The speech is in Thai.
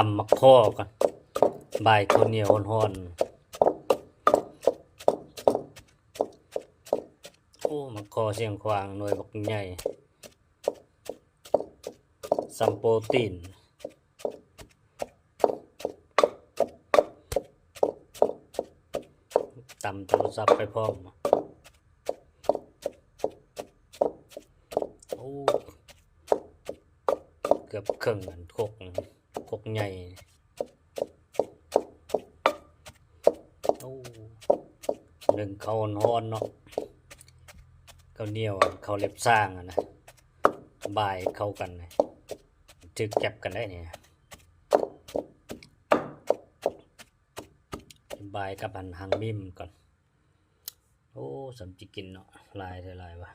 ตำมักข้อก่อนบ่ายข้าวเหนียวฮ้อนๆโอ้มักข้อเสียงขวางหน่วยบักใหญ่ซัมโปรตีนตำโทรศัพท์ไปพร้อมโอ้เกือบครึ่งอันคกใหญ่โอ้หนึ่งข้าวฮ้อนเนาะข้าวเหนียวข้าวเล็บสร้างนะบ่ายเข้ากันนะจึกจับกันได้เนี่ยบ่ายกับหังมิมก่อนโอ้สำจิกินเนาะลายเท่าไรวะ